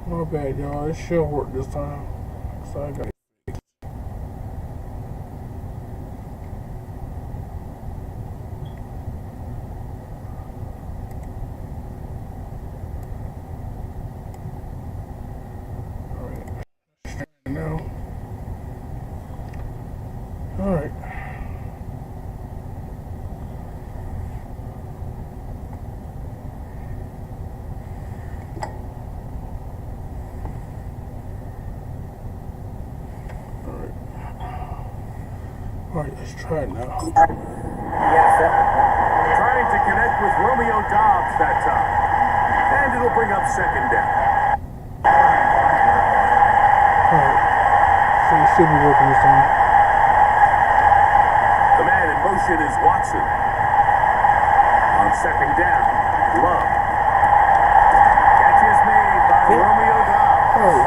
My bad, y'all. It should work this time. So I got it now. Alright. Alright, let's try it now. Trying to connect with Romeo Dobbs that time. And it'll bring up second down. Alright. So it should be working this time. The man in motion is Watson. On second down, Love. Catch is made by Romeo Dobbs. Oh,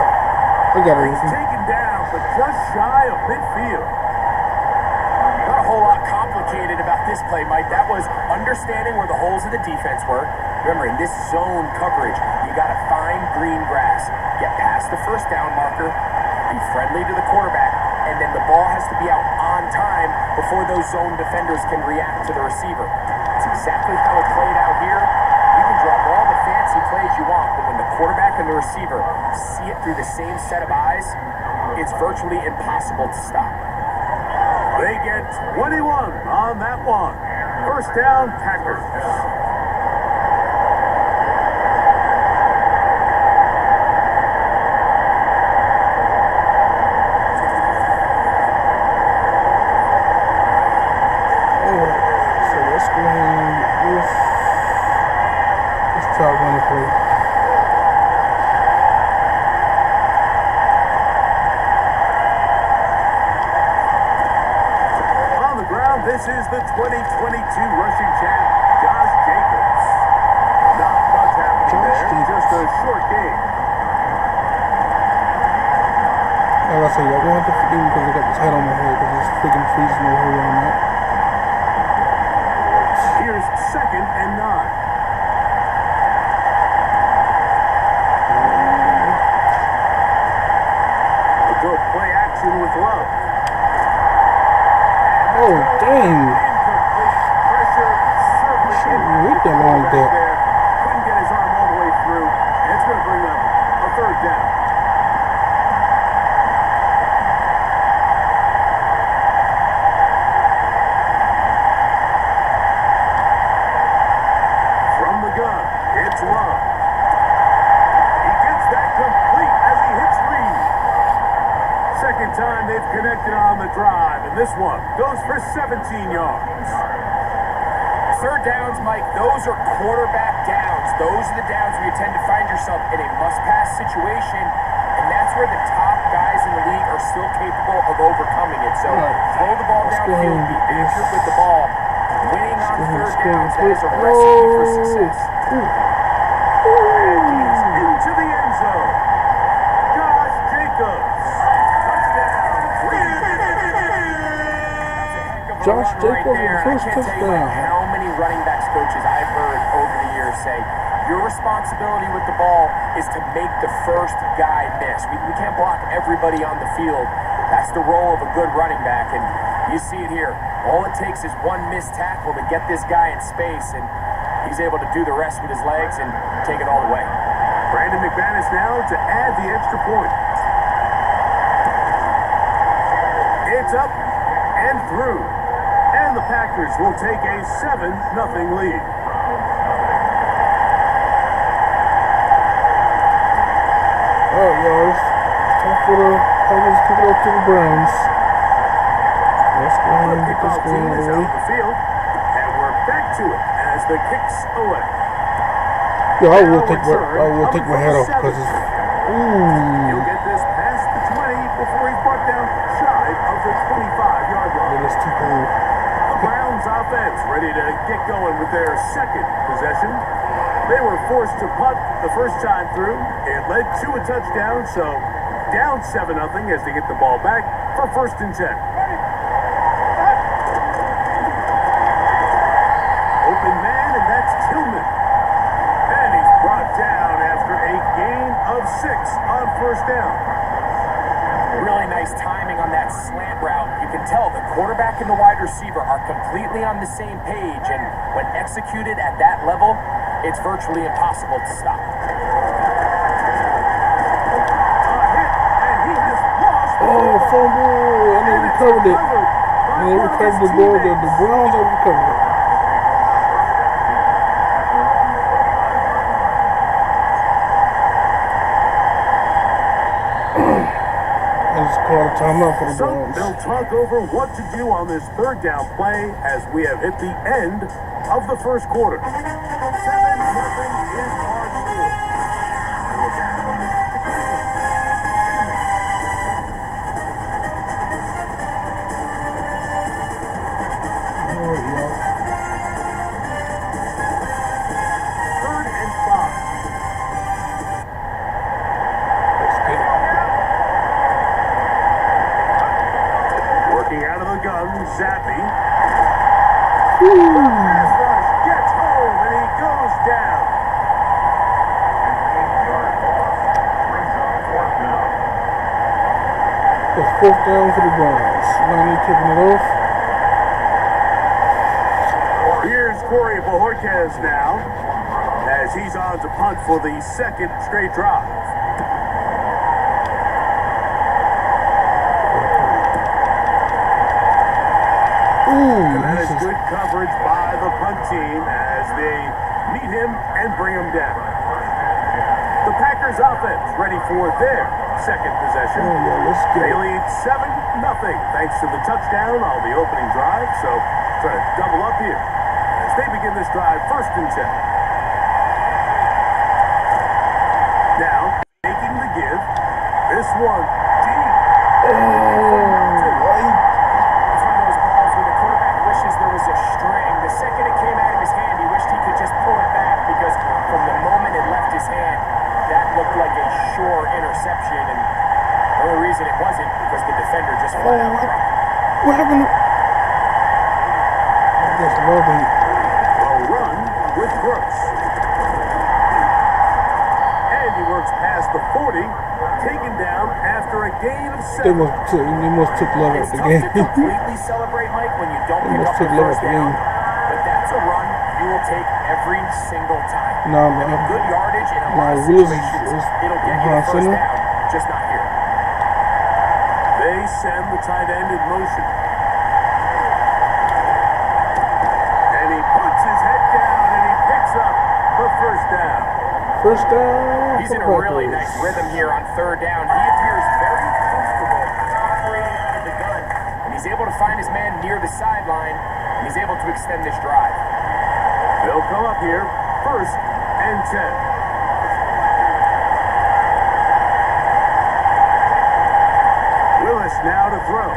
I got it. He's taken down, but just shy of midfield. Not a whole lot complicated about this play, Mike. That was understanding where the holes of the defense were. Remember, in this zone coverage, you got to find green grass, get past the first down marker, be friendly to the quarterback, and then the ball has to be out on time before those zone defenders can react to the receiver. That's exactly how it played out here. You can drop all the fancy plays you want, but when the quarterback and the receiver see it through the same set of eyes, it's virtually impossible to stop. They get 21 on that one. First down, Packers. So let's go ahead and let's try one play. This is the 2022 rushing champ, Josh Jacobs. Not much happening there, just a short game. Like I said, y'all gonna have to forgive me because I got this head on my head because it's freaking freezing over here on that. Here's second and 9. A good play action with Love. Oh, dang. Pressure certainly Read that long there. Couldn't get his arm all the way through, and it's going to bring up a third down. From the gun, it's Love. He gets that complete as he hits Reed. Second time they've connected on the drive, and this one goes for 17 yards. Third downs, Mike, those are quarterback downs. Those are the downs where you tend to find yourself in a must-pass situation, and that's where the top guys in the league are still capable of overcoming it. So throw the ball downfield, be accurate with the ball. Winning on third downs, that is a recipe for success. And he's into the end zone. Josh Jacobs. Josh Jacobs, first touchdown. How many running backs coaches I've heard over the years say, your responsibility with the ball is to make the first guy miss. We can't block everybody on the field. That's the role of a good running back, and you see it here. All it takes is one missed tackle to get this guy in space, and he's able to do the rest with his legs and take it all the way. Brandon McManus now to add the extra point. It's up and through. And the Packers will take a 7-0 lead. Alright, y'all. It's time for the Packers to kick it off to the Browns. Let's go ahead and get this going out of the way. The field, and we're back to it as the kicks away. Yeah, I will take my head off because it's He'll get this past the 20 before he's brought down shy of the 25-yard line. It is too cold. The Browns offense ready to get going with their second possession. They were forced to punt the first time through. It led to a touchdown, so down 7-0 as they get the ball back for first and 10. Open man, and that's Tillman. And he's brought down after a gain of 6. touchdown. Really nice timing on that slant route. You can tell the quarterback and the wide receiver are completely on the same page, and when executed at that level, it's virtually impossible to stop. Oh, fumble, and they recovered it. And they recovered the ball. The Browns have recovered it. And it's called a timeout for the So Browns. they'll talk over what to do on this third down play as we have hit the end of the first quarter. 7-0 is our score. Third and 5. Working out of the gun, Zappy. Pass rush gets home and he goes down. It's fourth down for the Browns. Lonnie kicking it off. Here's Corey Bojorquez now as he's on to punt for the second straight drive. And that is good coverage by the punt team as they meet him and bring him down. The Packers offense ready for their second possession. Oh, yeah, let's go. They lead 7-0 thanks to the touchdown on the opening drive. So try to double up here as they begin this drive first and 10. Now, taking the give. This one deep. Oh, right. It's one of those balls where the quarterback wishes there was a string. The second it came out of his hand, he wished he could just pull it back because from the moment it left his hand, that looked like a sure interception. And the only reason it wasn't because the defender just flat out dropped it. What happened? That's lovely. A run with Brooks. And he works past the 40, taken down after a gain of 7. They must took love It's at the tough game. to completely celebrate, Mike, when you don't They pick must up took the love first at the down. game. But that's a run you will take every single time. Nah, I mean, man. good yardage in a Nah, lot of Willis situations, is it'll get you behind the first center. down, just not here. They send the tight end in motion. And he puts his head down and he picks up the first down. First down. He's in a for the really Packers. nice rhythm here on third down. He appears very comfortable operating out of the gun, and he's able to find his man near the sideline, and he's able to extend this drive. They'll come up here first and 10. Willis now to throw.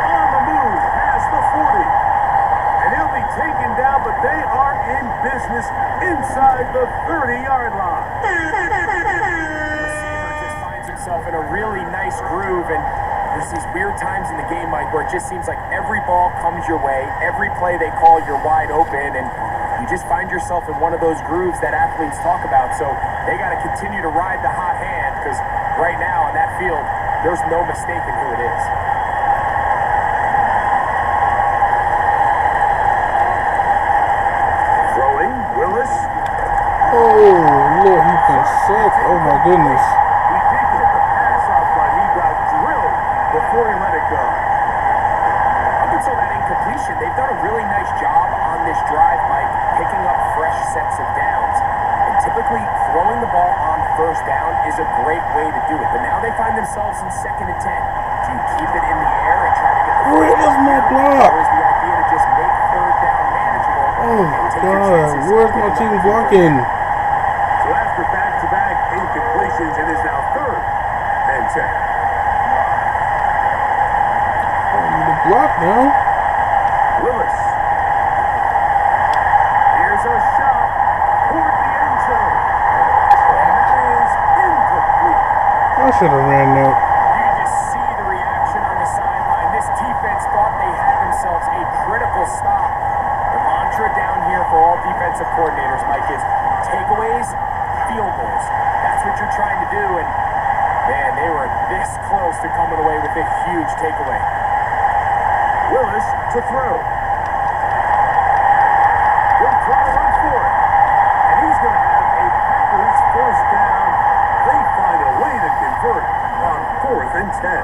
On the move past the 40. And he'll be taken down, but they are in business inside the 30-yard line. Receiver just finds himself in a really nice groove, and there's these weird times in the game, Mike, where it just seems like every ball comes your way, every play they call, you're wide open, and you just find yourself in one of those grooves that athletes talk about. So they got to continue to ride the hot hand, because right now on that field, there's no mistaking who it is. Throwing, Willis. Oh, Lord, he can suck. Oh, my goodness. He did get the pass off, but he got drilled before he let it go. Up until that incompletion, they've done a really nice job on this drive, Mike, picking up fresh sets of downs. And typically, throwing the ball on first down is a great way to do it. But now they find themselves in second and 10. Do you keep it in the air and try to get the Where is my block? Or is the idea to just make third down manageable Oh, and take your God. chances? Where's my team blocking? So after back-to-back incompletions, it is now third and 10. I need a block now. Willis. Here's a shot toward the end zone. And that is incomplete. I should have ran that. You can just see the reaction on the sideline. This defense thought they had themselves a critical stop. The mantra down here for all defensive coordinators, Mike, is takeaways, field goals. That's what you're trying to do, and man, they were this close to coming away with a huge takeaway. Willis to throw. He'll try to run for it. And he's going to have a Packers first down. They find a way to convert on 4th and 10.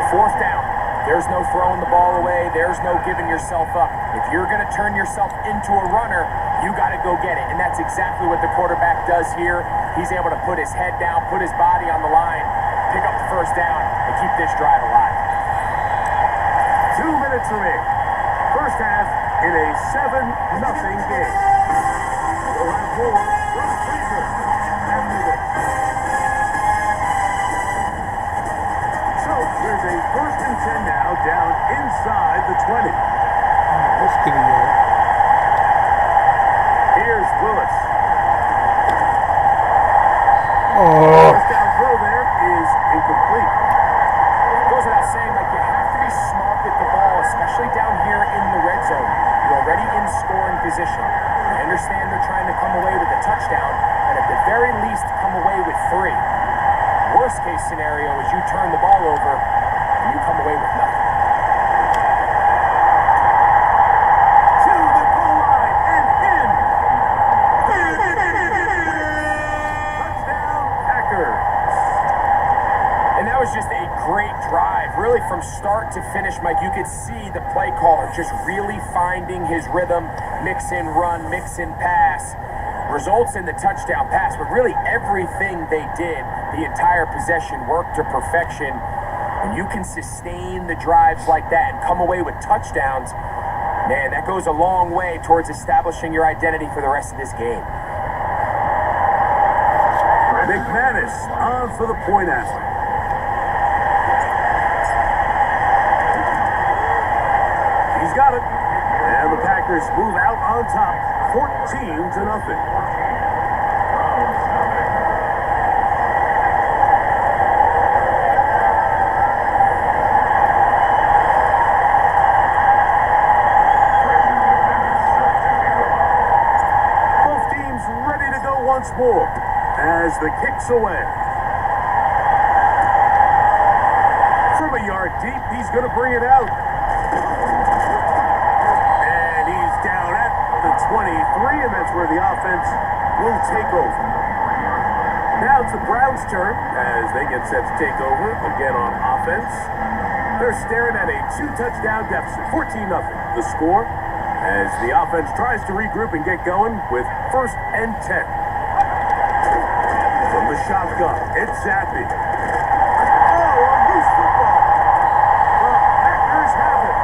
4th down. There's no throwing the ball away. There's no giving yourself up. If you're going to turn yourself into a runner, you got to go get it. And that's exactly what the quarterback does here. He's able to put his head down, put his body on the line, pick up the first down, and keep this drive alive. 2 minutes remaining. First half in a 7-0 game. We'll have more from Fraser after this. So there's a 1st and 10 now down inside the 20. Let's get it, y'all. Here's Willis. Oh, First down throw there is incomplete. Goes without saying, like, you have to be smart with the ball, especially down here in the red zone. You're already in scoring position. I understand they're trying to come away with a touchdown, but at the very least, come away with 3. Worst case scenario is you turn the ball over and you come away with nothing. To the goal line and in. Touchdown, Packers. And that was just a great drive. Really, from start to finish, Mike, you could see the play caller just really finding his rhythm, mix in run, mix in pass. Results in the touchdown pass, but really everything they did, the entire possession worked to perfection. When you can sustain the drives like that and come away with touchdowns, man, that goes a long way towards establishing your identity for the rest of this game. McManus on for the point after. He's got it. And the Packers move out on top, 14-0. Both teams ready to go once more as the kick's away. From a yard deep, he's going to bring it out. And he's down at the 23, and that's where the offense will take over. Now it's the Browns' turn as they get set to take over again on offense. They're staring at a 2-touchdown deficit, 14-0. The score as the offense tries to regroup and get going with 1st and 10. From the shotgun, it's Zappy. Oh, a loose football. The Packers have it.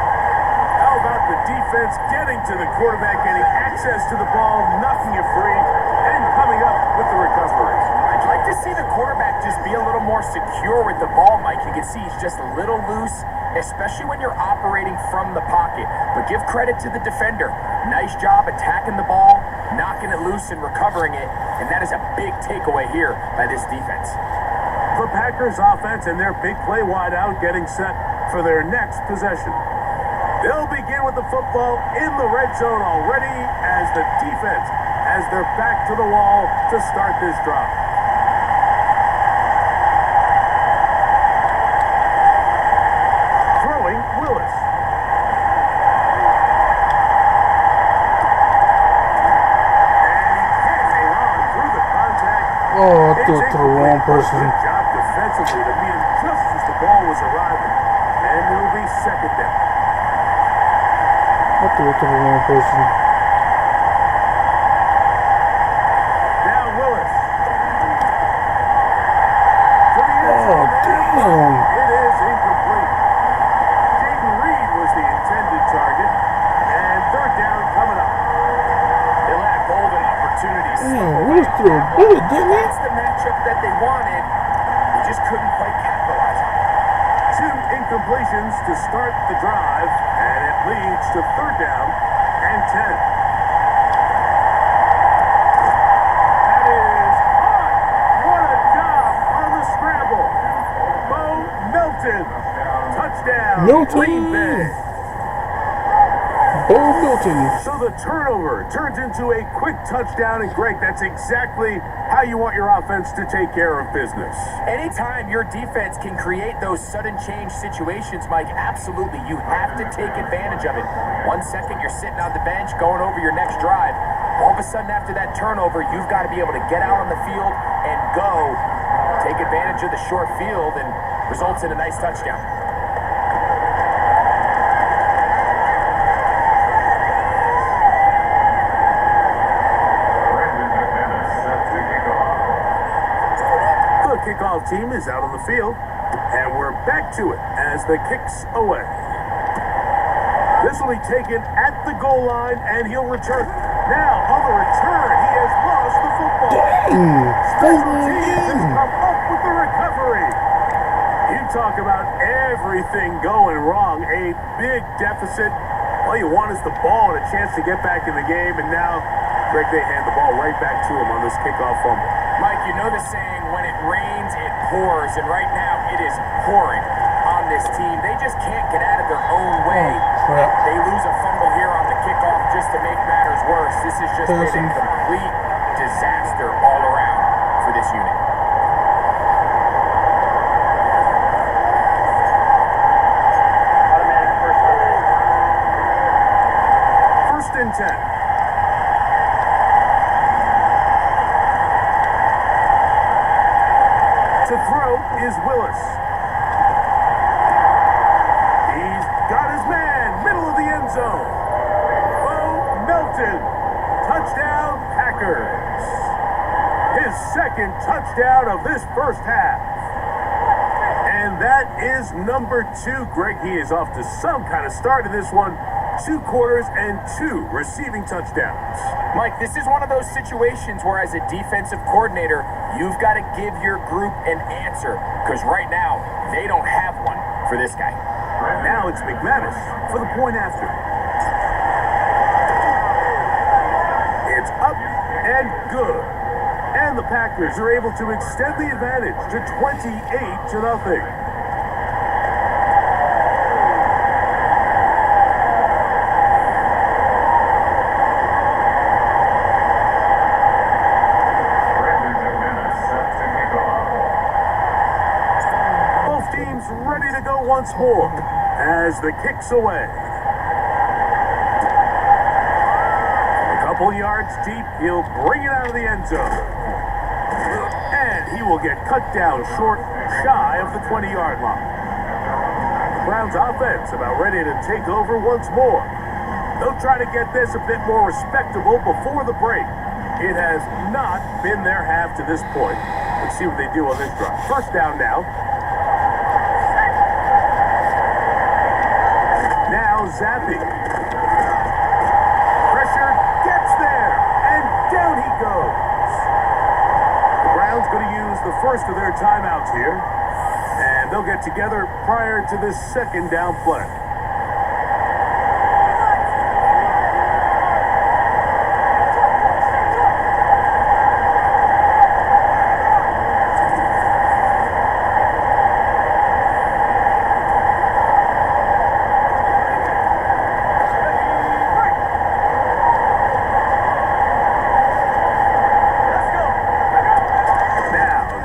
How about the defense getting to the quarterback, getting access to the ball, knocking it free, and coming up with the recovery. I'd like to see the quarterback just be a little more secure with the ball, Mike. You can see he's just a little loose, especially when you're operating from the pocket. But give credit to the defender. Nice job attacking the ball, knocking it loose and recovering it. And that is a big takeaway here by this defense. The Packers offense and their big play wideout getting set for their next possession. They'll begin with the football in the red zone already as the defense has their back to the wall to start this drive. Throwing Willis. oh, I threw it to the wrong person. Good job defensively to meet him just as the ball was arriving. And it'll be 2nd down. I threw it to the wrong person. Now Willis. To the end Oh, zone. damn. It is incomplete. Jaden Reed was the intended target. And 3rd down coming up. They let golden opportunities. Damn, Willis threw a bullet, didn't he? It's the matchup that they wanted. They just couldn't quite capitalize on it. 2 incompletions to start the drive, and it leads to 3rd down and 10. That is on. What a job on the scramble. Bo Melton. Touchdown. Melton. Green Bay. Bo Milton. So the turnover turns into a quick touchdown, and Greg, that's exactly how you want your offense to take care of business. Anytime your defense can create those sudden change situations, Mike, absolutely, you have to take advantage of it. 1 second, you're sitting on the bench going over your next drive. All of a sudden, after that turnover, you've got to be able to get out on the field and go. Take advantage of the short field, and results in a nice touchdown. The kickoff team is out on the field, and we're back to it as the kick's away. This will be taken at the goal line, and he'll return. Now, on the return, he has lost the football. Special teams has come up with the recovery. You talk about everything going wrong. A big deficit. All you want is the ball and a chance to get back in the game, and now, Greg, they hand the ball right back to him on this kickoff fumble. Mike, you know the saying, when it rains, it pours, and right now it is pouring on this team. They just can't get out of their own way. Crap. They lose a fumble here on the kickoff just to make matters worse. This has just been a complete disaster all around for this unit. First and 10. To throw is Willis. He's got his man, middle of the end zone. Bo Melton, touchdown Packers. His second touchdown of this first half. And that is number 2. Greg, he is off to some kind of start in this one. 2 quarters and 2 receiving touchdowns. Mike, this is one of those situations where as a defensive coordinator, you've got to give your group an answer, because right now, they don't have one for this guy. Now it's McManus for the point after. It's up and good. And the Packers are able to extend the advantage to 28-0. Ready to go once more as the kick's away. A couple yards deep, he'll bring it out of the end zone. And he will get cut down short, shy of the 20-yard line. The Browns offense about ready to take over once more. They'll try to get this a bit more respectable before the break. It has not been their half to this point. Let's see what they do on this drive. First down now. Now Zappi. Pressure gets there, and down he goes. The Browns going to use the first of their timeouts here, and they'll get together prior to this second down play.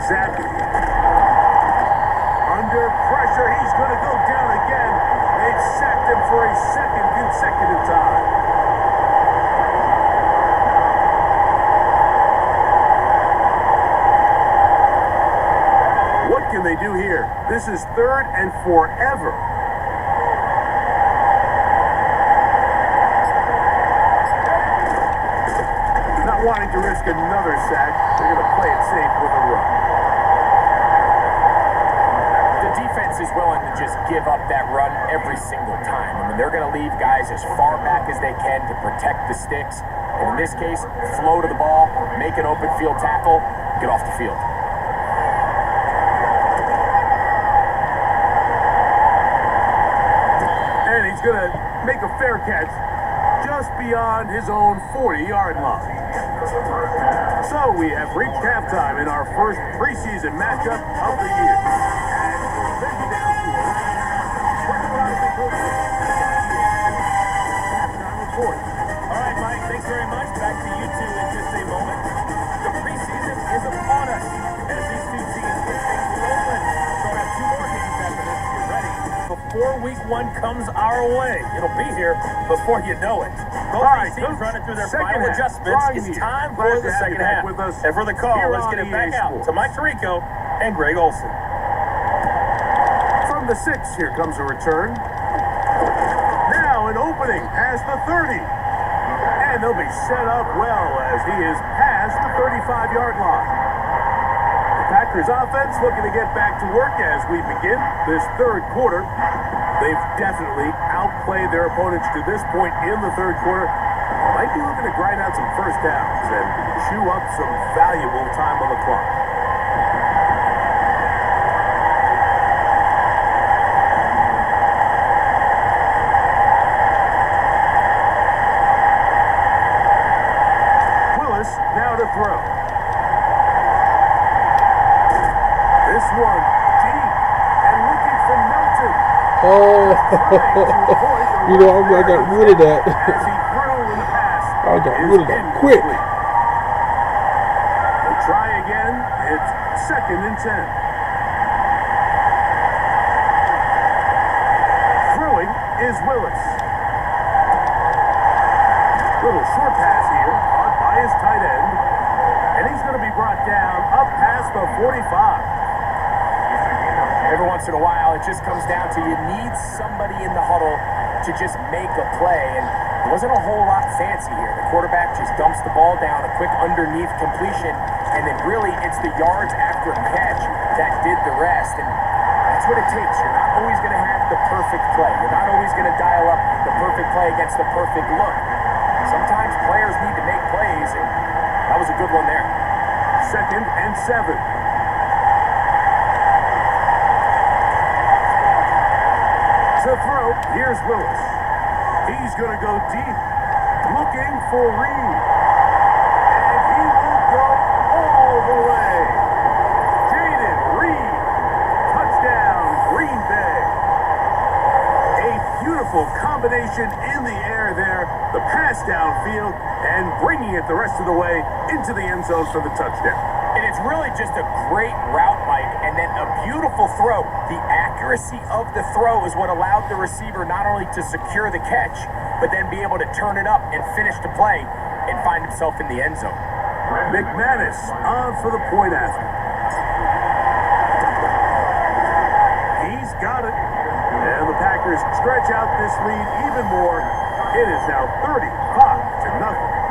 Zappi. Under pressure, he's going to go down again. They've sacked him for a second consecutive time. What can they do here? This is 3rd and forever. Not wanting to risk another sack, they're going to play it safe with a run. Defense is willing to just give up that run every single time. I mean, they're going to leave guys as far back as they can to protect the sticks. And in this case, flow to the ball, make an open field tackle, get off the field. And he's going to make a fair catch just beyond his own 40-yard line. So we have reached halftime in our first preseason matchup of the year. week 1 comes our way. It'll be here before you know it. Both these teams running through their final adjustments. It's time for the second half. And for the call, let's get it back out to Mike Tirico and Greg Olson. From the 6, here comes a return. Now an opening past the 30. And they'll be set up well as he is past the 35-yard line. The Packers offense looking to get back to work as we begin this third quarter. They've definitely outplayed their opponents to this point in the third quarter. Might be looking to grind out some first downs and chew up some valuable time on the clock. Now to throw. This one deep and looking for Melton. Oh, you know, I got rid of that. As he threw in the pass. I got rid of that quick. We'll try again. It's 2nd and 10. Throwing is Willis. Little short pass here, caught by his tight end. And he's going to be brought down up past the 45. Every once in a while, it just comes down to you need somebody in the huddle to just make a play. And it wasn't a whole lot fancy here. The quarterback just dumps the ball down, a quick underneath completion, and then really it's the yards after catch that did the rest. And that's what it takes. You're not always going to have the perfect play. You're not always going to dial up the perfect play against the perfect look. Sometimes players need to make plays, and that was a good one there. 2nd and 7. To throw, here's Willis. He's going to go deep, looking for Reed. And he will go all the way. Jaden Reed, touchdown, Green Bay. A beautiful combination in the air there. The pass downfield and bringing it the rest of the way into the end zone for the touchdown. And it's really just a great route, Mike, and then a beautiful throw. The accuracy of the throw is what allowed the receiver not only to secure the catch, but then be able to turn it up and finish the play and find himself in the end zone. McManus on for the point after. He's got it. And the Packers stretch out this lead even more. It is now 35-0.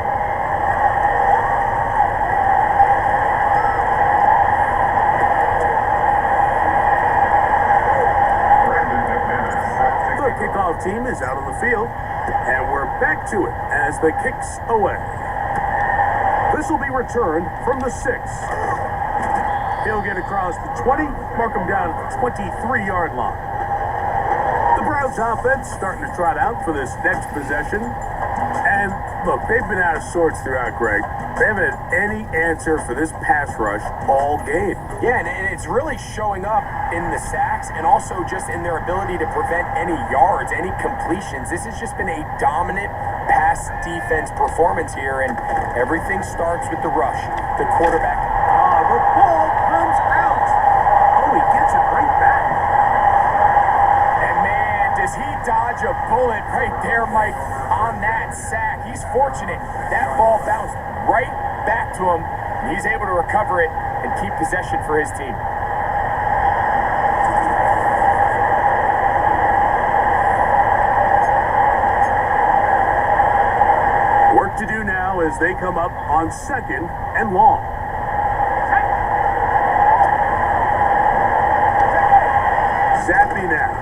The kickoff team is out on the field, and we're back to it as the kicks away. This will be returned from the 6. He'll get across the 20, mark him down at the 23-yard line. The Browns offense starting to trot out for this next possession. And look, they've been out of sorts throughout, Greg. They haven't had any answer for this pass rush all game. Yeah, and it's really showing up in the sacks and also just in their ability to prevent any yards, any completions. This has just been a dominant pass defense performance here, and everything starts with the rush. The quarterback. The ball comes out. Oh, he gets it right back. And man, does he dodge a bullet right there, Mike, on that sack. He's fortunate. That ball bounced right back to him, and he's able to recover it and keep possession for his team. Work to do now as they come up on 2nd and long. Zappy now.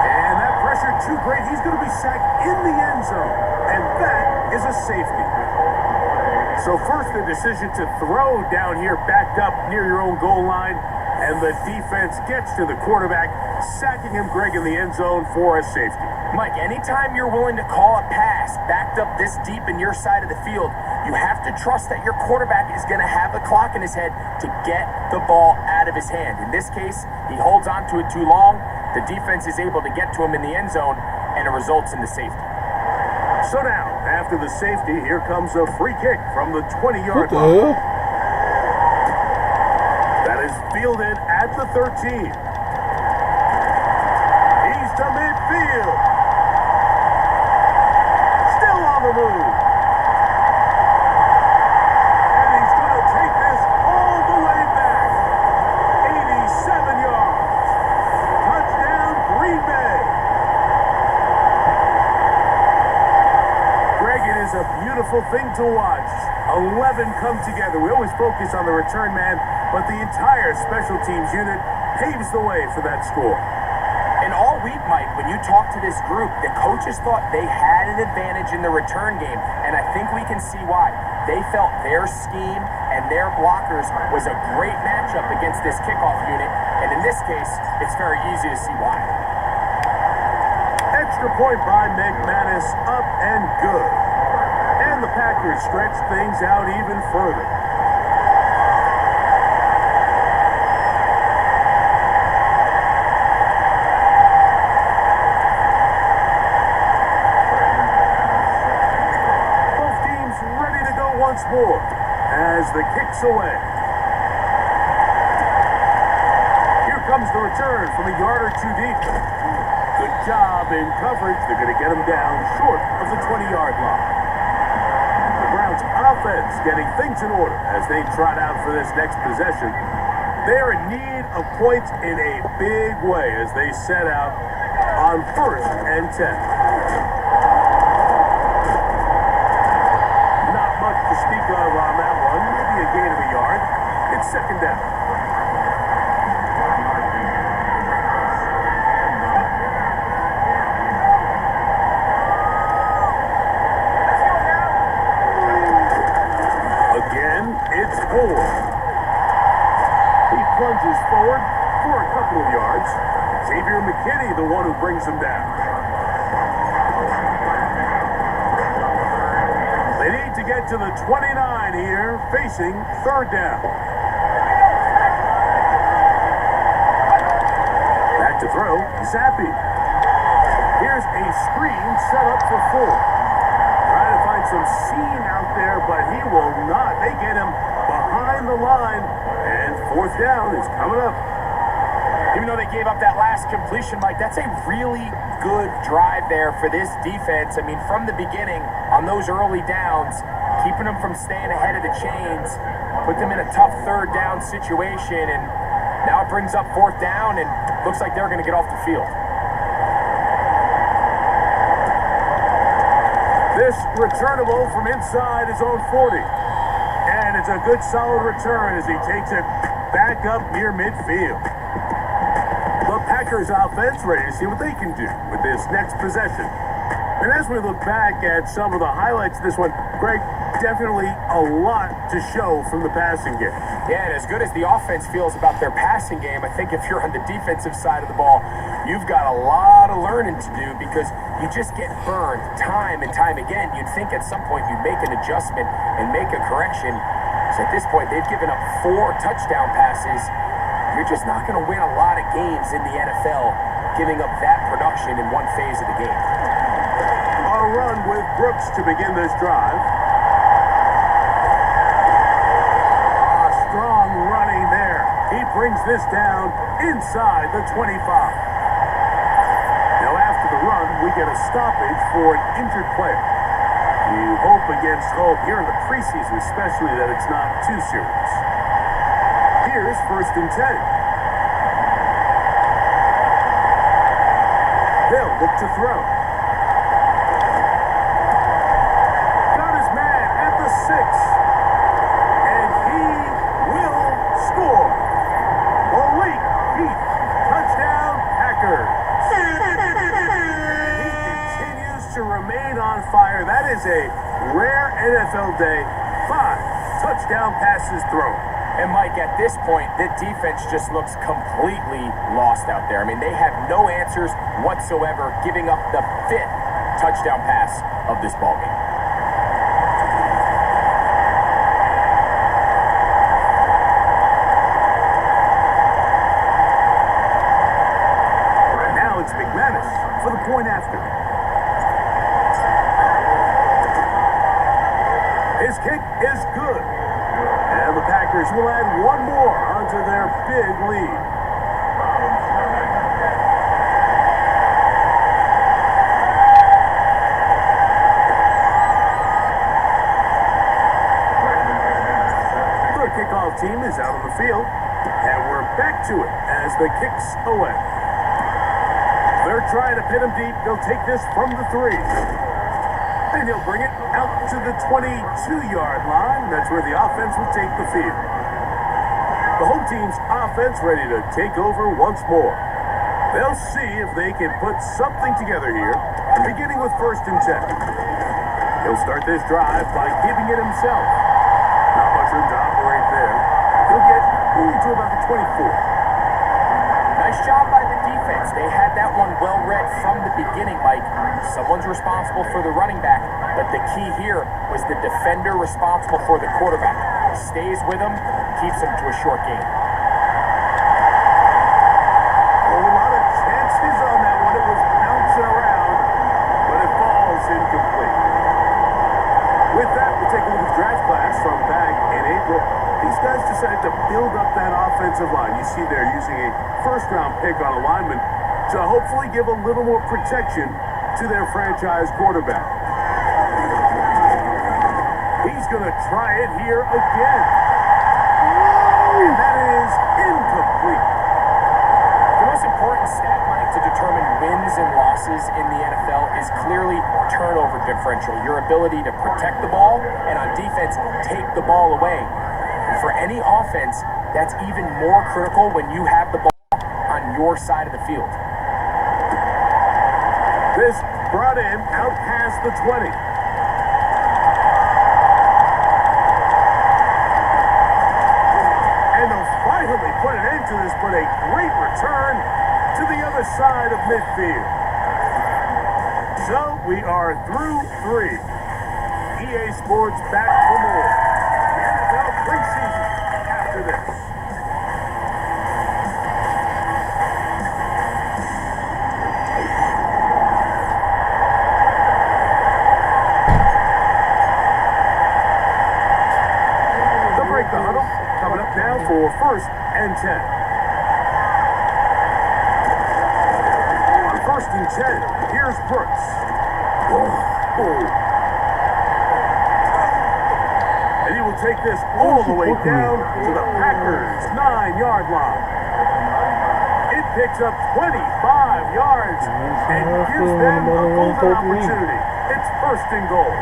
And that pressure too great. He's going to be sacked in the end zone. And that is a safety. So first the decision to throw down here backed up near your own goal line. And the defense gets to the quarterback, sacking him, Greg, in the end zone for a safety. Mike, anytime you're willing to call a pass backed up this deep in your side of the field, you have to trust that your quarterback is going to have the clock in his head to get the ball out of his hand. In this case, he holds on to it too long. The defense is able to get to him in the end zone, and it results in the safety. So now, after the safety, here comes a free kick from the 20-yard What the line. hell? That is fielded at the 13. to midfield. Still on the move. And he's going to take this all the way back. 87 yards. Touchdown, Green Bay. Greg, it is a beautiful thing to watch. 11 come together. We always focus on the return man, but the entire special teams unit paves the way for that score. And all week, Mike, when you talk to this group, the coaches thought they had an advantage in the return game, and I think we can see why. They felt their scheme and their blockers was a great matchup against this kickoff unit, and in this case, it's very easy to see why. Extra point by McManus, up and good. And the Packers stretch things out even further. Once more as the kick's away. Here comes the return from a yard or two deep. Good job in coverage. They're going to get him down short of the 20-yard line. The Browns offense getting things in order as they trot out for this next possession. They're in need of points in a big way as they set out on 1st and 10. Speak of on that one, maybe a gain of a yard. It's 2nd down. Again, it's Ford. He plunges forward for a couple of yards. Xavier McKinney, the one who brings him down. They need to get to the 29 here, facing 3rd down. Back to throw, Zappi. Here's a screen set up for Ford. Trying to find some seam out there, but he will not. They get him behind the line, and 4th down is coming up. Even though they gave up that last completion, Mike, that's a really good drive there for this defense. I mean, from the beginning, on those early downs, keeping them from staying ahead of the chains, put them in a tough 3rd down situation, and now it brings up 4th down, and looks like they're going to get off the field. This returnable from inside his own 40. And it's a good solid return as he takes it back up near midfield. The Packers offense ready to see what they can do with this next possession. And as we look back at some of the highlights of this one, Greg, definitely a lot to show from the passing game. Yeah, and as good as the offense feels about their passing game, I think if you're on the defensive side of the ball, you've got a lot of learning to do because you just get burned time and time again. You'd think at some point you'd make an adjustment and make a correction. So at this point, they've given up 4 touchdown passes. You're just not going to win a lot of games in the NFL giving up that production in one phase of the game. A run with Brooks to begin this drive. Strong running there. He brings this down inside the 25. Now after the run, we get a stoppage for an injured player. You hope against hope here in the preseason, especially that it's not too serious. Here's 1st and 10. They'll look to throw. Got his man at the 6. And he will score. Malik Heath, touchdown Packers. He continues to remain on fire. That is a rare NFL day. 5 touchdown passes thrown. And Mike, at this point, the defense just looks completely lost out there. I mean, they have no answers whatsoever, giving up the 5th touchdown pass of this ballgame. Now it's McManus for the point after. His kick is good. And the Packers will add one more onto their big lead. NFL team is out on the field, and we're back to it as the kick's away. They're trying to pin him deep. They'll take this from the 3. And he'll bring it out to the 22-yard line. That's where the offense will take the field. The home team's offense ready to take over once more. They'll see if they can put something together here, beginning with 1st and 10. He'll start this drive by giving it himself. Not much room to operate there. He'll get only to about the 24. Nice job by the defense. They had that one well read from the beginning, Mike. Someone's responsible for the running back, but the key here was the defender responsible for the quarterback. Stays with him, keeps him to a short gain. A lot of chances on that one. It was bouncing around, but it falls incomplete. With that, we'll take a look at the draft class from back in April. These guys decided to build up that offensive line. You see they're using a 1st-round pick on a lineman to hopefully give a little more protection to their franchise quarterback. He's going to try it here again. And that is incomplete. The most important stat, Mike, to determine wins and losses in the NFL is clearly turnover differential, your ability to protect the ball, and on defense, take the ball away. And for any offense, that's even more critical when you have the ball on your side of the field. This brought in out past the 20. And they'll finally put an end to this, but a great return to the other side of midfield. So we are through 3. EA Sports back for more. The NFL preseason after this. They'll break the huddle. Coming up now for 1st and 10. On 1st and 10, here's Brooks. And he will take this all the way down to the Packers' 9-yard line. It picks up 25 yards and gives them a golden opportunity. It's 1st and goal.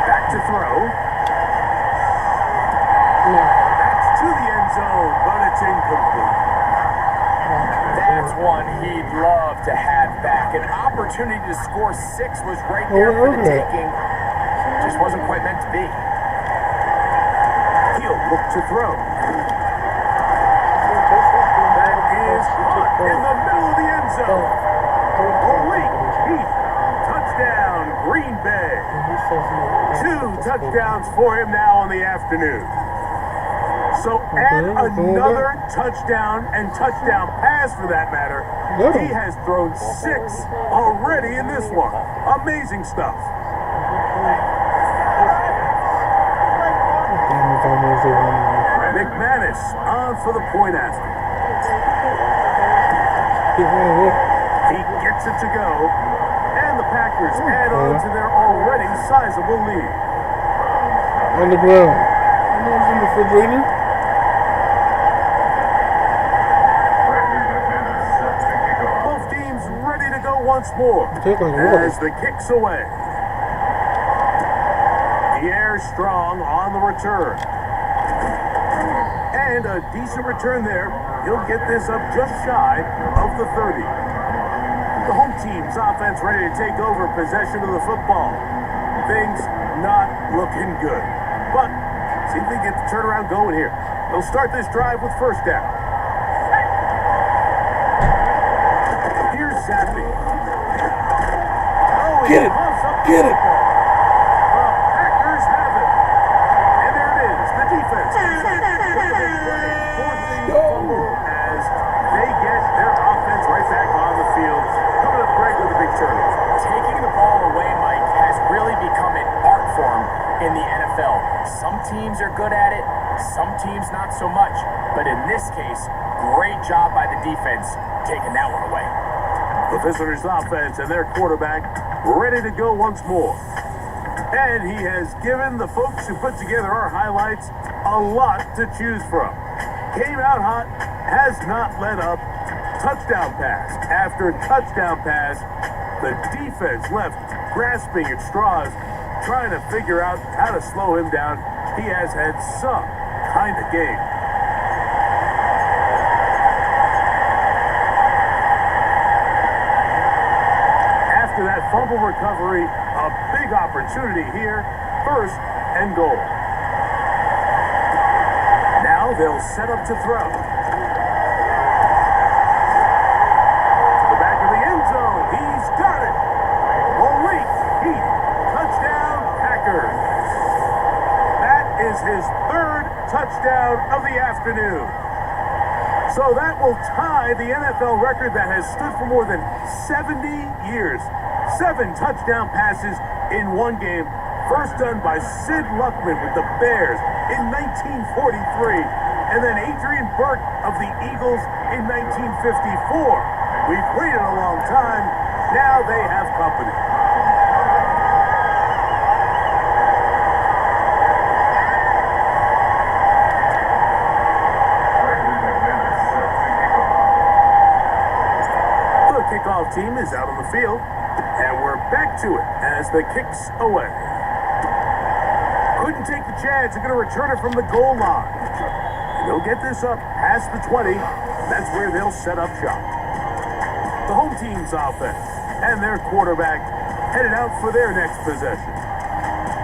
Back to throw. That's to the end zone, but it's incomplete. That's one he'd love to have back. An opportunity to score 6 was right there for the taking. Just wasn't quite meant to be. He'll look to throw. That is caught in the middle of the end zone. Malik Heath, touchdown, Green Bay. 2 touchdowns for him now in the afternoon. So add another touchdown and touchdown pass for that matter. He has thrown 6 already in this one. Amazing stuff. McManus on for the point after. He gets it to go, and the Packers add on to their already sizable lead. On the ground. You know what's in the refrigerator? Both teams ready to go once more as the kick's away. The air strong on the return. And a decent return there. He'll get this up just shy of the 30. The home team's offense ready to take over possession of the football. Things not looking good. But see if they get the turnaround going here. They'll start this drive with 1st down. Here's Zappi. Oh, Get it! Get it! The Packers have it. And there it is. The defense comes up with a big play, forcing the fumble as they get their offense right back on the field. Coming up Greg with a big turnover. Taking the ball away, Mike, has really become an art form in the NFL. Some teams are good at it, some teams not so much. But in this case, great job by the defense taking that one away. The visitors' offense and their quarterback ready to go once more. And he has given the folks who put together our highlights a lot to choose from. Came out hot, has not let up. Touchdown pass after touchdown pass. The defense left grasping at straws, trying to figure out how to slow him down. He has had some kind of game. After that fumble recovery, a big opportunity here. First and goal. Now they'll set up to throw. To the back of the end zone. He's got it. Malik Heath. Touchdown, Packers. That is his third touchdown of the afternoon. So that will tie the NFL record that has stood for more than 70 years. 7 touchdown passes in one game. First done by Sid Luckman with the Bears in 1943. And then Adrian Burke of the Eagles in 1954. We've waited a long time. Now they have company. The kickoff team is out on the field, and we're back to it as the kick's away. Couldn't take the chance. They're going to return it from the goal line. And they'll get this up past the 20. That's where they'll set up shop. The home team's offense and their quarterback headed out for their next possession.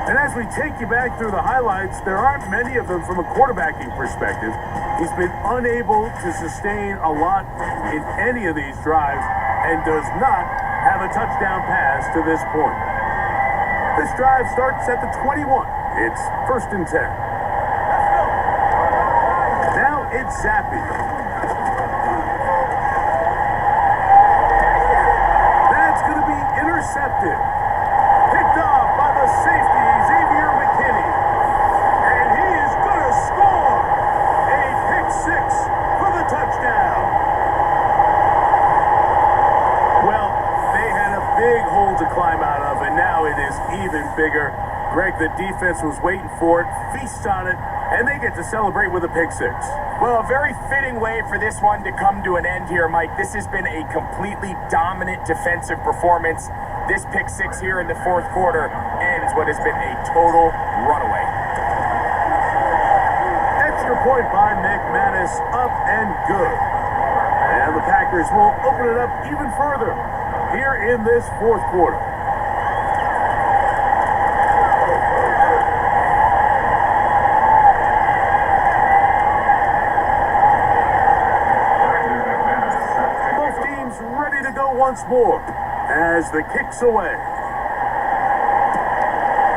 And as we take you back through the highlights, there aren't many of them from a quarterbacking perspective. He's been unable to sustain a lot in any of these drives and does not have a touchdown pass to this point. This drive starts at the 21. It's first and 10. Now it's Zappi. That's going to be intercepted. Picked off by the safety, Xavier McKinney. And he is going to score a pick six for the touchdown. Well, they had a big hole to climb out of, and now it is even bigger. Greg, the defense was waiting for it, feasts on it, and they get to celebrate with a pick six. Well, a very fitting way for this one to come to an end here, Mike. This has been a completely dominant defensive performance. This pick six here in the fourth quarter ends what has been a total runaway. Extra point by McManus, up and good. And the Packers will open it up even further here in this fourth quarter. Ready to go once more as the kick's away.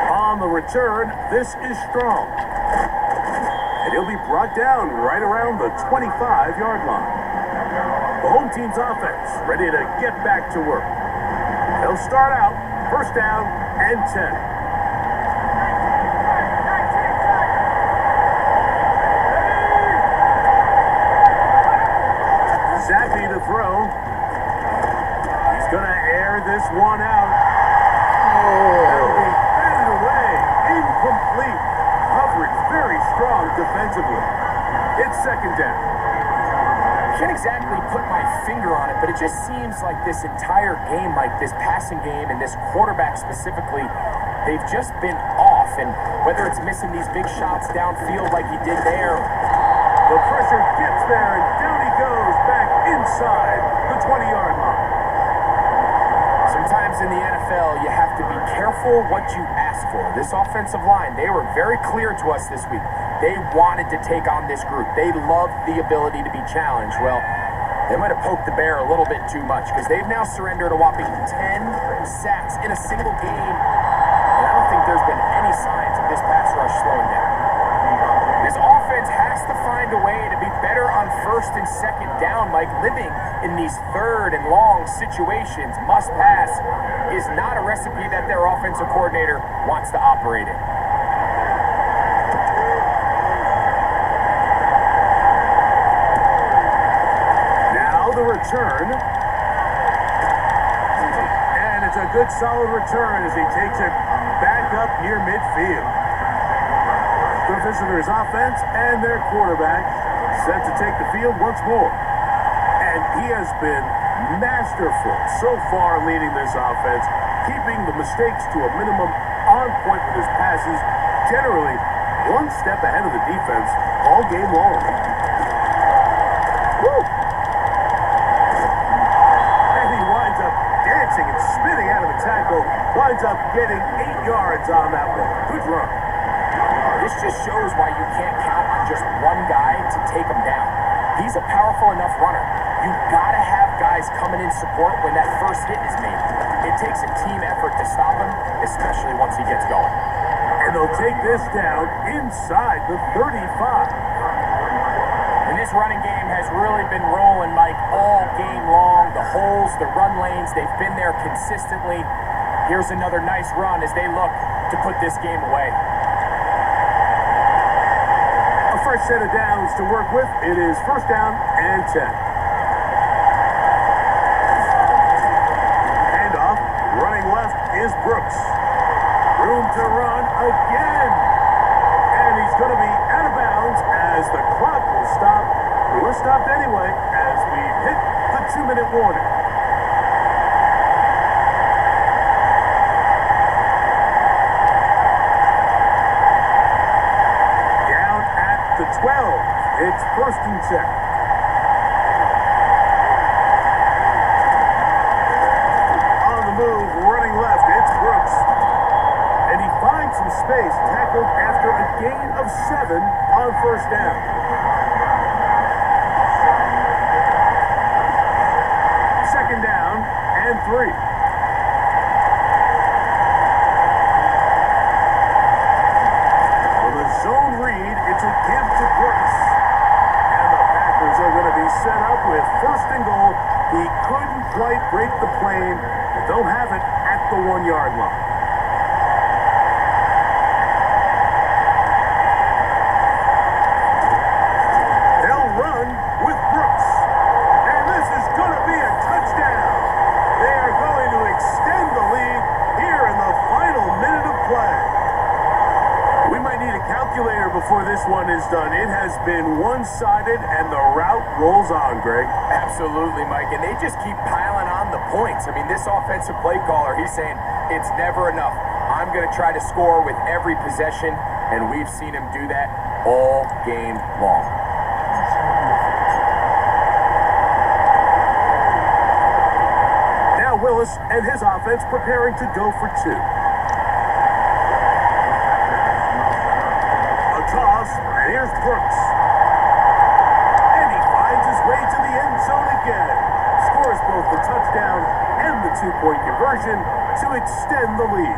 On the return, this is Strong. And he'll be brought down right around the 25-yard line. The home team's offense ready to get back to work. They'll start out first down and 10. Zappi to throw. Gonna air this one out. That'll be batted away. Incomplete coverage. Very strong defensively. It's second down. Can't exactly put my finger on it, but it just seems like this entire game, like this passing game and this quarterback specifically, they've just been off. And whether it's missing these big shots downfield like he did there, the pressure gets there and down he goes back inside the 20-yard line. Sometimes in the NFL, you have to be careful what you ask for. This offensive line, they were very clear to us this week. They wanted to take on this group. They loved the ability to be challenged. Well, they might have poked the bear a little bit too much because they've now surrendered a whopping 10 sacks in a single game. And I don't think there's been any signs of this pass rush slowing down. This offense has to find a way to be better on first and second down, Mike. Living in these third and long situations, must pass, is not a recipe that their offensive coordinator wants to operate in. Now the return. And it's a good solid return as he takes it back up near midfield. The visitors' offense and their quarterback set to take the field once more. And he has been masterful so far leading this offense, keeping the mistakes to a minimum, on point with his passes, generally one step ahead of the defense all game long. Woo! And he winds up dancing and spinning out of a tackle, winds up getting 8 yards on that one. Good run. This just shows why you can't count on just one guy to take him down. He's a powerful enough runner. You've got to have guys coming in support when that first hit is made. It takes a team effort to stop him, especially once he gets going. And they'll take this down inside the 35. And this running game has really been rolling, Mike, all game long. The holes, the run lanes, they've been there consistently. Here's another nice run as they look to put this game away. A fresh set of downs to work with. It is first down and 10. Handoff, running left is Brooks. Room to run again. And he's going to be out of bounds as the clock will stop. We're stopped anyway as we hit the 2-minute warning. Down at the 12. It's first and 10. On the move, running left, it's Brooks. And he finds some space, tackled after a gain of 7 on first down. Second down and 3. On the zone read, it's a give to Brooks. And the Packers are going to be set up with first and goal. He couldn't quite break the plane, but they'll have it at the 1-yard line. With Brooks. And this is going to be a touchdown. They are going to extend the lead here in the final minute of play. We might need a calculator before this one is done. It has been one-sided and the route rolls on, Greg. Absolutely, Mike. And they just keep piling on the points. I mean, this offensive play caller, he's saying it's never enough. I'm going to try to score with every possession, and we've seen him do that all game long. Willis and his offense preparing to go for 2. A toss, and here's Brooks. And he finds his way to the end zone again. Scores both the touchdown and the 2-point conversion to extend the lead.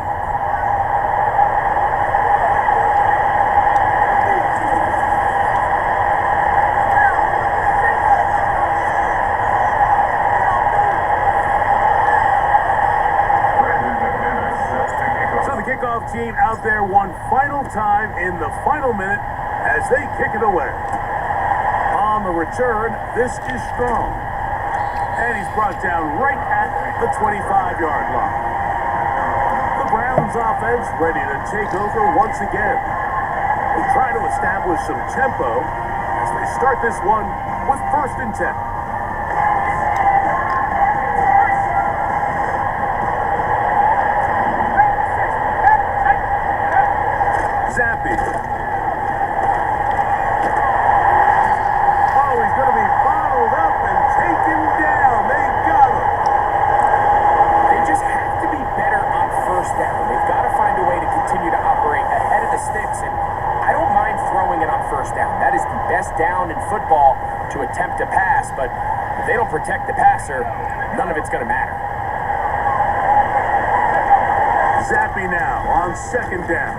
Kickoff team out there one final time in the final minute as they kick it away. On the return, this is Strong. And he's brought down right at the 25-yard line. The Browns offense ready to take over once again. They try to establish some tempo as they start this one with first and 10. Zappy. Oh, he's going to be bottled up and taken down. They got him. They just have to be better on first down. They've got to find a way to continue to operate ahead of the sticks, and I don't mind throwing it on first down. That is the best down in football to attempt to pass, but if they don't protect the passer, none of it's going to matter. Zappy now on second down.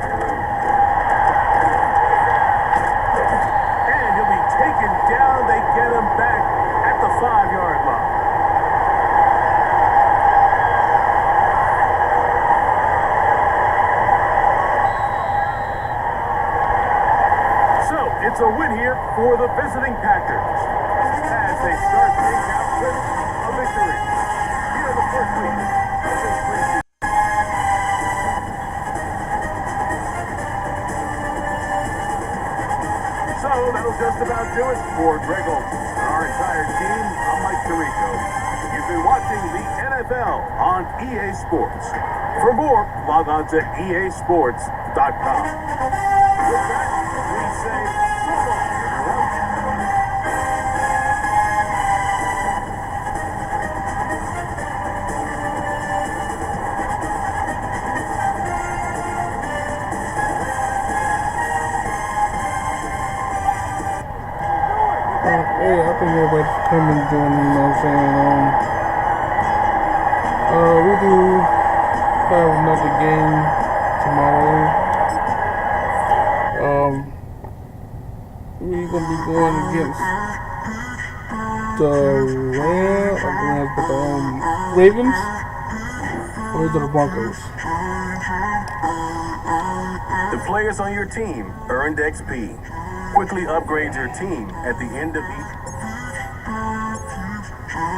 Taken down, they get him back at the 5-yard line. So, it's a win here for the visiting Packers as they start things out with a victory. Here in the first week of this that'll just about do it for Greg Olson and our entire team. I'm Mike Tirico. You've been watching the NFL on EA Sports. For more, log on to easports.com. With that, we say so long, everyone. Hey, I think everybody's coming and joining, you know what I'm saying? We do have another game tomorrow. We're gonna be going against the Ravens or the Broncos. The players on your team earned XP. Quickly upgrade your team at the end of each.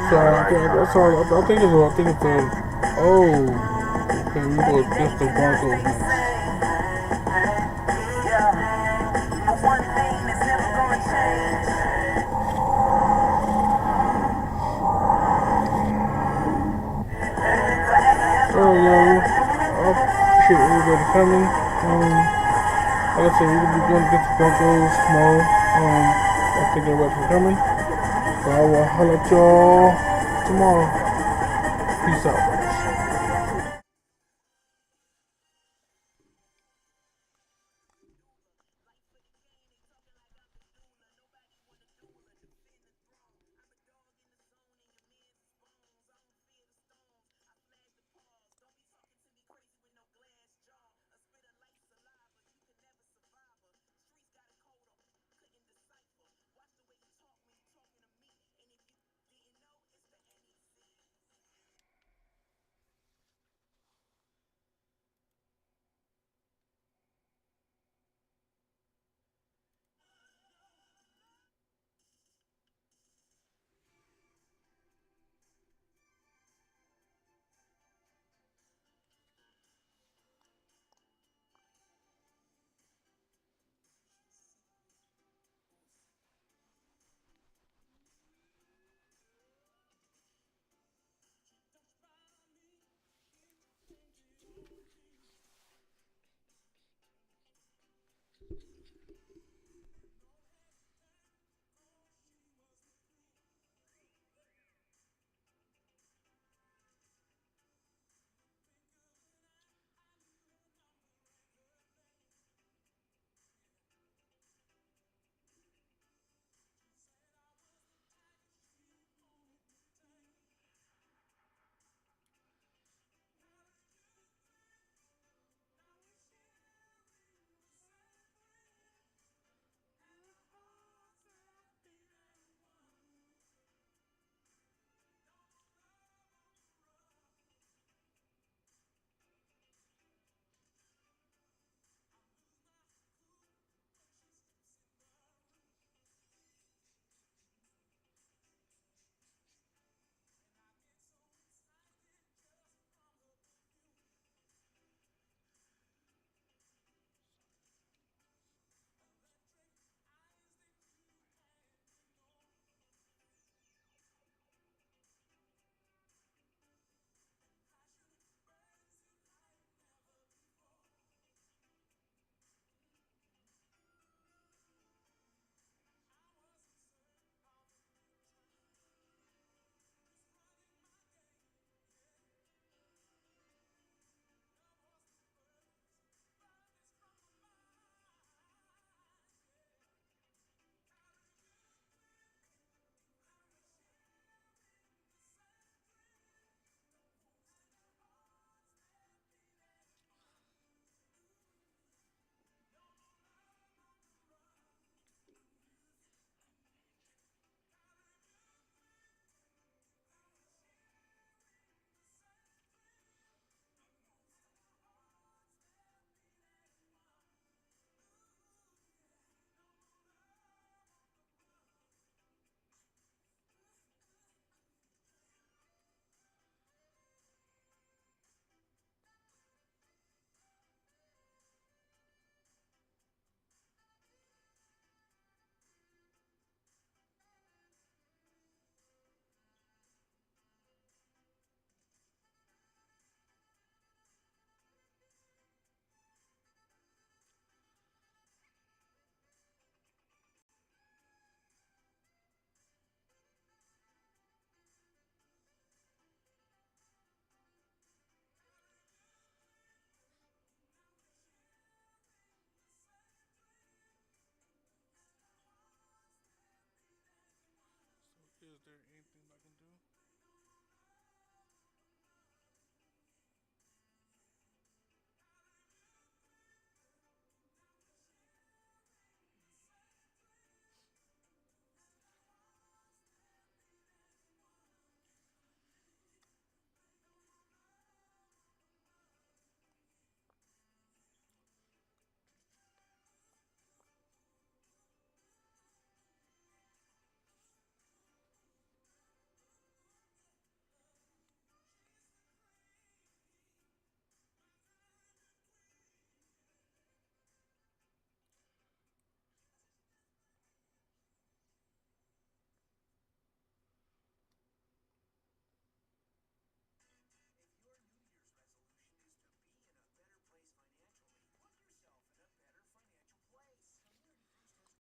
So I think it's the okay, we go against the Broncos next. So yeah, I appreciate everybody coming. Like I said, we're gonna be going against the Broncos tomorrow. I think everybody's coming. So I will holler at y'all tomorrow. Peace out.